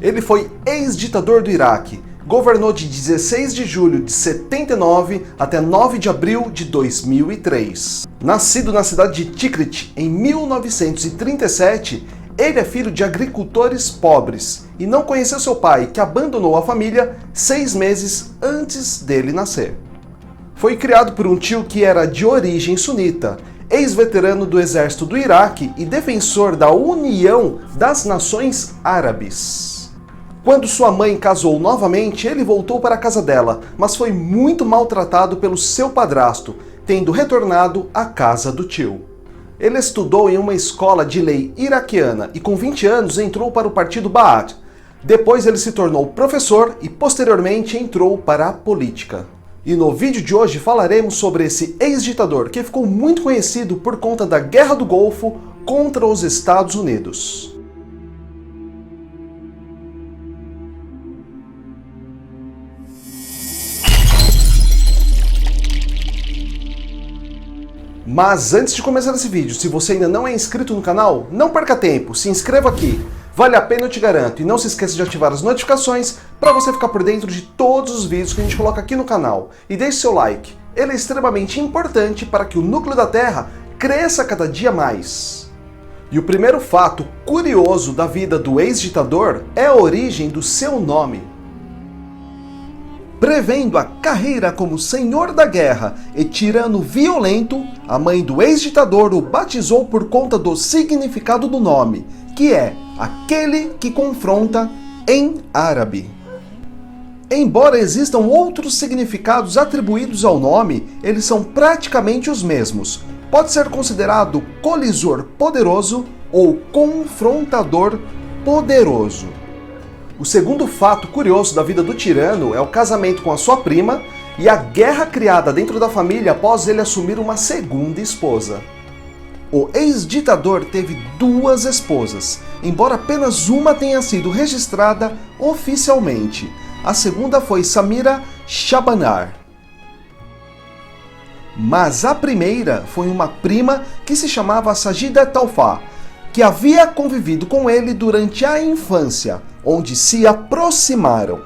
Ele foi ex-ditador do Iraque, governou de 16 de julho de 79 até 9 de abril de 2003. Nascido na cidade de Tikrit em 1937, ele é filho de agricultores pobres e não conheceu seu pai, que abandonou a família 6 meses antes dele nascer. Foi criado por um tio que era de origem sunita, ex-veterano do exército do Iraque e defensor da União das Nações Árabes. Quando sua mãe casou novamente, ele voltou para a casa dela, mas foi muito maltratado pelo seu padrasto, tendo retornado à casa do tio. Ele estudou em uma escola de lei iraquiana e com 20 anos entrou para o partido Ba'ath. Depois ele se tornou professor e posteriormente entrou para a política. E no vídeo de hoje falaremos sobre esse ex-ditador que ficou muito conhecido por conta da Guerra do Golfo contra os Estados Unidos. Mas antes de começar esse vídeo, se você ainda não é inscrito no canal, não perca tempo, se inscreva aqui. Vale a pena, eu te garanto. E não se esqueça de ativar as notificações para você ficar por dentro de todos os vídeos que a gente coloca aqui no canal. E deixe seu like, ele é extremamente importante para que o núcleo da Terra cresça cada dia mais. E o primeiro fato curioso da vida do ex-ditador é a origem do seu nome. Prevendo a carreira como senhor da guerra e tirano violento, a mãe do ex-ditador o batizou por conta do significado do nome, que é aquele que confronta em árabe. Embora existam outros significados atribuídos ao nome, eles são praticamente os mesmos. Pode ser considerado colisor poderoso ou confrontador poderoso. O segundo fato curioso da vida do tirano é o casamento com a sua prima e a guerra criada dentro da família após ele assumir uma segunda esposa. O ex-ditador teve 2 esposas, embora apenas uma tenha sido registrada oficialmente. A segunda foi Samira Shabanar. Mas a primeira foi uma prima que se chamava Sajida Taufá, que havia convivido com ele durante a infância, onde se aproximaram.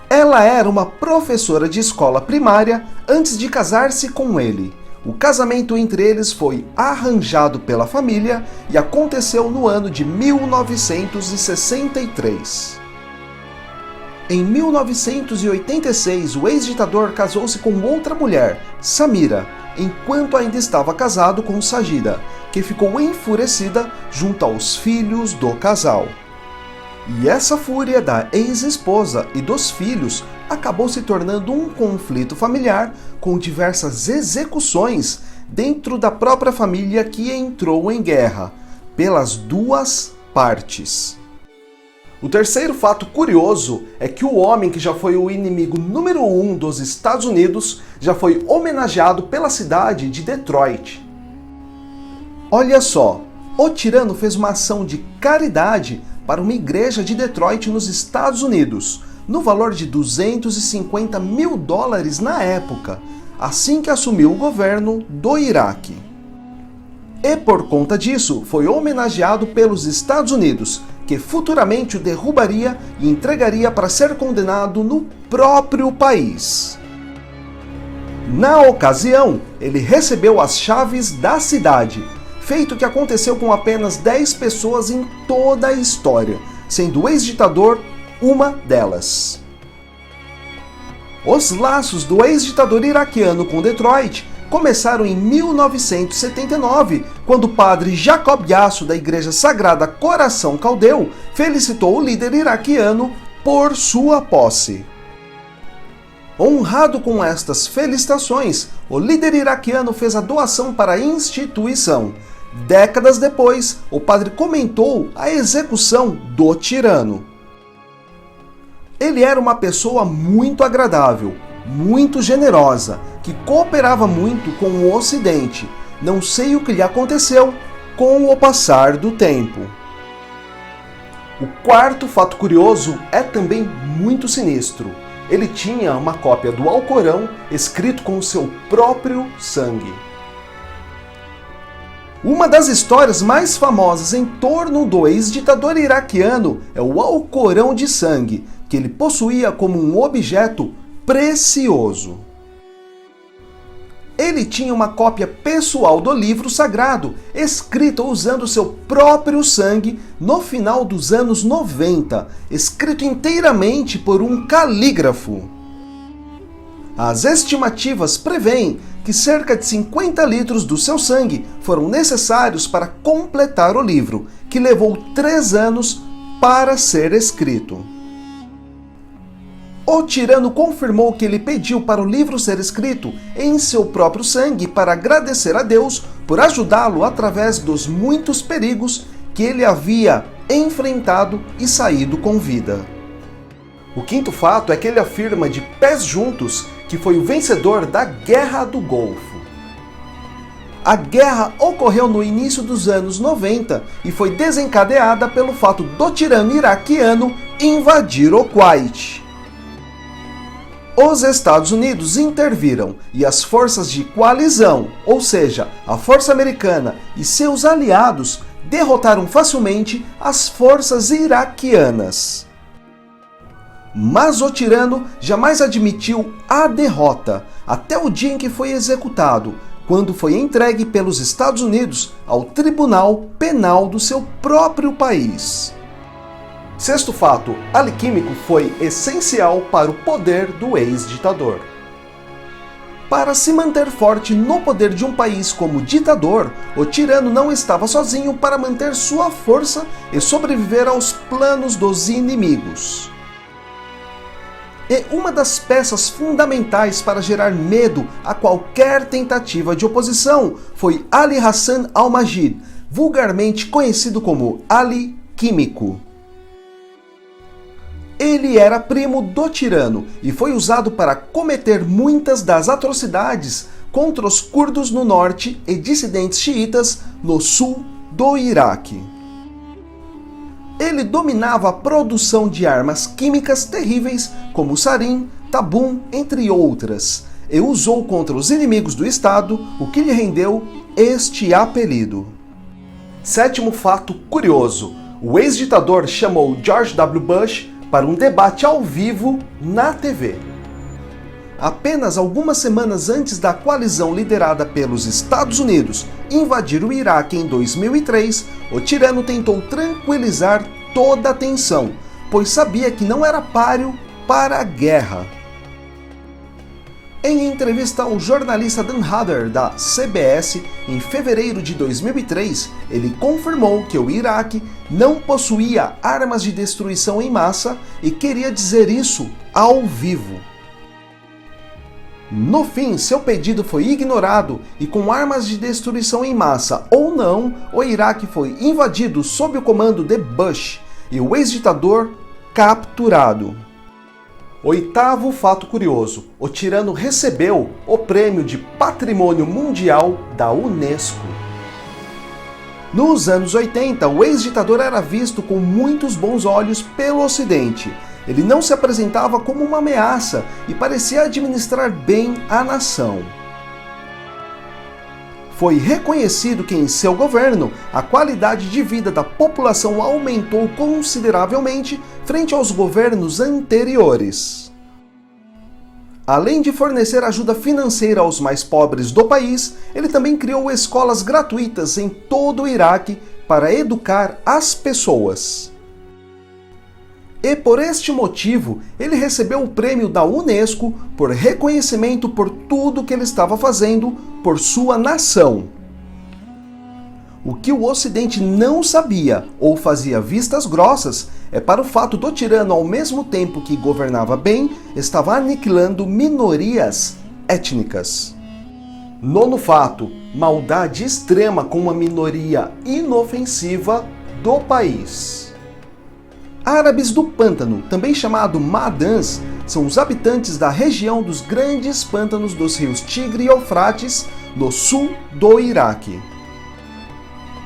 Ela era uma professora de escola primária antes de casar-se com ele. O casamento entre eles foi arranjado pela família e aconteceu no ano de 1963. Em 1986, o ex-ditador casou-se com outra mulher, Samira, enquanto ainda estava casado com Sajida, que ficou enfurecida junto aos filhos do casal. E essa fúria da ex-esposa e dos filhos acabou se tornando um conflito familiar com diversas execuções dentro da própria família que entrou em guerra, pelas 2 partes. O terceiro fato curioso é que o homem que já foi o inimigo número 1 dos Estados Unidos já foi homenageado pela cidade de Detroit. Olha só, o tirano fez uma ação de caridade para uma igreja de Detroit nos Estados Unidos, no valor de $250 mil na época, assim que assumiu o governo do Iraque. E por conta disso, foi homenageado pelos Estados Unidos, que futuramente o derrubaria e entregaria para ser condenado no próprio país. Na ocasião, ele recebeu as chaves da cidade, feito que aconteceu com apenas 10 pessoas em toda a história, sendo o ex-ditador uma delas. Os laços do ex-ditador iraquiano com Detroit começaram em 1979, quando o padre Jacob Yasso, da Igreja Sagrada Coração Caldeu, felicitou o líder iraquiano por sua posse. Honrado com estas felicitações, o líder iraquiano fez a doação para a instituição. Décadas depois, o padre comentou a execução do tirano. Ele era uma pessoa muito agradável, muito generosa, que cooperava muito com o Ocidente. Não sei o que lhe aconteceu com o passar do tempo. O quarto fato curioso é também muito sinistro. Ele tinha uma cópia do Alcorão escrito com o seu próprio sangue. Uma das histórias mais famosas em torno do ex-ditador iraquiano é o Alcorão de sangue, que ele possuía como um objeto precioso. Ele tinha uma cópia pessoal do livro sagrado, escrito usando seu próprio sangue no final dos anos 90, escrito inteiramente por um calígrafo. As estimativas prevêem que cerca de 50 litros do seu sangue foram necessários para completar o livro, que levou 3 anos para ser escrito. O tirano confirmou que ele pediu para o livro ser escrito em seu próprio sangue para agradecer a Deus por ajudá-lo através dos muitos perigos que ele havia enfrentado e saído com vida. O quinto fato é que ele afirma de pés juntos que foi o vencedor da Guerra do Golfo. A guerra ocorreu no início dos anos 90 e foi desencadeada pelo fato do tirano iraquiano invadir o Kuwait. Os Estados Unidos interviram e as forças de coalizão, ou seja, a força americana e seus aliados, derrotaram facilmente as forças iraquianas. Mas o tirano jamais admitiu a derrota, até o dia em que foi executado, quando foi entregue pelos Estados Unidos ao Tribunal Penal do seu próprio país. Sexto fato, alquímico foi essencial para o poder do ex-ditador. Para se manter forte no poder de um país como ditador, o tirano não estava sozinho para manter sua força e sobreviver aos planos dos inimigos. E uma das peças fundamentais para gerar medo a qualquer tentativa de oposição foi Ali Hassan al-Majid, vulgarmente conhecido como Ali Químico. Ele era primo do tirano e foi usado para cometer muitas das atrocidades contra os curdos no norte e dissidentes xiitas no sul do Iraque. Ele dominava a produção de armas químicas terríveis como sarin, tabum, entre outras, e usou contra os inimigos do Estado, o que lhe rendeu este apelido. Sétimo fato curioso: o ex-ditador chamou George W. Bush para um debate ao vivo na TV. Apenas algumas semanas antes da coalizão liderada pelos Estados Unidos invadir o Iraque em 2003, o tirano tentou tranquilizar toda a tensão, pois sabia que não era páreo para a guerra. Em entrevista ao jornalista Dan Hather da CBS, em fevereiro de 2003, ele confirmou que o Iraque não possuía armas de destruição em massa e queria dizer isso ao vivo. No fim, seu pedido foi ignorado e, com armas de destruição em massa ou não, o Iraque foi invadido sob o comando de Bush e o ex-ditador capturado. Oitavo fato curioso: o tirano recebeu o prêmio de Patrimônio Mundial da Unesco. Nos anos 80, o ex-ditador era visto com muitos bons olhos pelo Ocidente. Ele não se apresentava como uma ameaça e parecia administrar bem a nação. Foi reconhecido que em seu governo a qualidade de vida da população aumentou consideravelmente frente aos governos anteriores. Além de fornecer ajuda financeira aos mais pobres do país, ele também criou escolas gratuitas em todo o Iraque para educar as pessoas. E por este motivo, ele recebeu o prêmio da Unesco por reconhecimento por tudo que ele estava fazendo por sua nação. O que o Ocidente não sabia ou fazia vistas grossas é para o fato do tirano, ao mesmo tempo que governava bem, estava aniquilando minorias étnicas. Nono fato: maldade extrema com uma minoria inofensiva do país. Árabes do Pântano, também chamado Madãs, são os habitantes da região dos grandes pântanos dos rios Tigre e Eufrates, no sul do Iraque.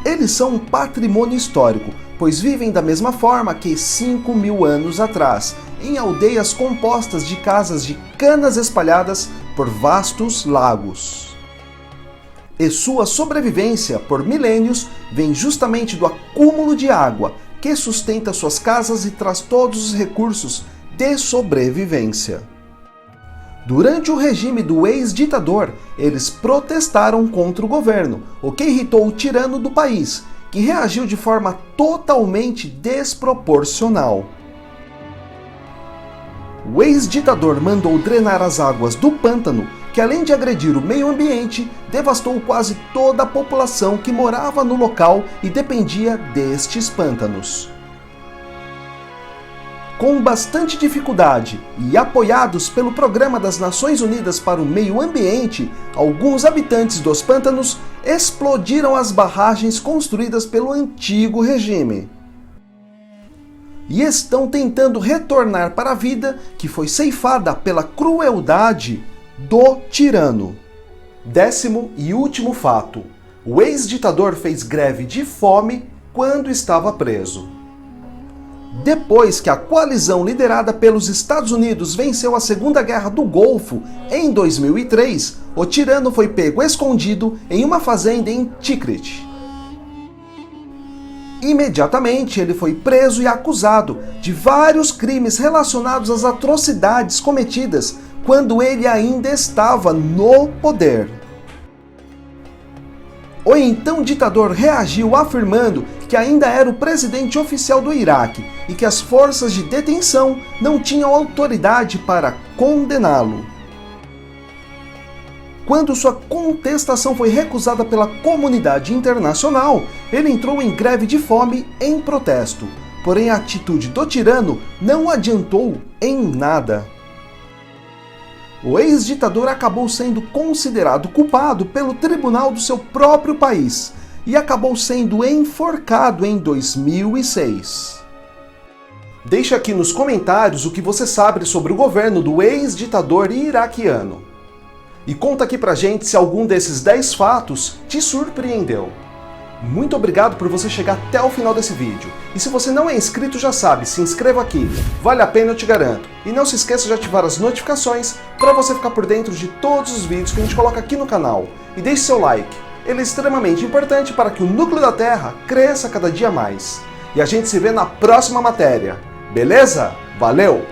Eles são um patrimônio histórico, pois vivem da mesma forma que 5.000 anos atrás, em aldeias compostas de casas de canas espalhadas por vastos lagos. E sua sobrevivência por milênios vem justamente do acúmulo de água, que sustenta suas casas e traz todos os recursos de sobrevivência. Durante o regime do ex-ditador, eles protestaram contra o governo, o que irritou o tirano do país, que reagiu de forma totalmente desproporcional. O ex-ditador mandou drenar as águas do pântano, que além de agredir o meio ambiente, devastou quase toda a população que morava no local e dependia destes pântanos. Com bastante dificuldade e apoiados pelo Programa das Nações Unidas para o Meio Ambiente, alguns habitantes dos pântanos explodiram as barragens construídas pelo antigo regime. E estão tentando retornar para a vida que foi ceifada pela crueldade do tirano. 10º e último fato: o ex-ditador fez greve de fome quando estava preso. Depois que a coalizão liderada pelos Estados Unidos venceu a Segunda Guerra do Golfo em 2003, o tirano foi pego escondido em uma fazenda em Tikrit. Imediatamente ele foi preso e acusado de vários crimes relacionados às atrocidades cometidas quando ele ainda estava no poder. O então ditador reagiu afirmando que ainda era o presidente oficial do Iraque e que as forças de detenção não tinham autoridade para condená-lo. Quando sua contestação foi recusada pela comunidade internacional, ele entrou em greve de fome em protesto. Porém, a atitude do tirano não adiantou em nada. O ex-ditador acabou sendo considerado culpado pelo tribunal do seu próprio país e acabou sendo enforcado em 2006. Deixe aqui nos comentários o que você sabe sobre o governo do ex-ditador iraquiano. E conta aqui pra gente se algum desses 10 fatos te surpreendeu. Muito obrigado por você chegar até o final desse vídeo. E se você não é inscrito, já sabe, se inscreva aqui. Vale a pena, eu te garanto. E não se esqueça de ativar as notificações para você ficar por dentro de todos os vídeos que a gente coloca aqui no canal. E deixe seu like. Ele é extremamente importante para que o núcleo da Terra cresça cada dia mais. E a gente se vê na próxima matéria. Beleza? Valeu!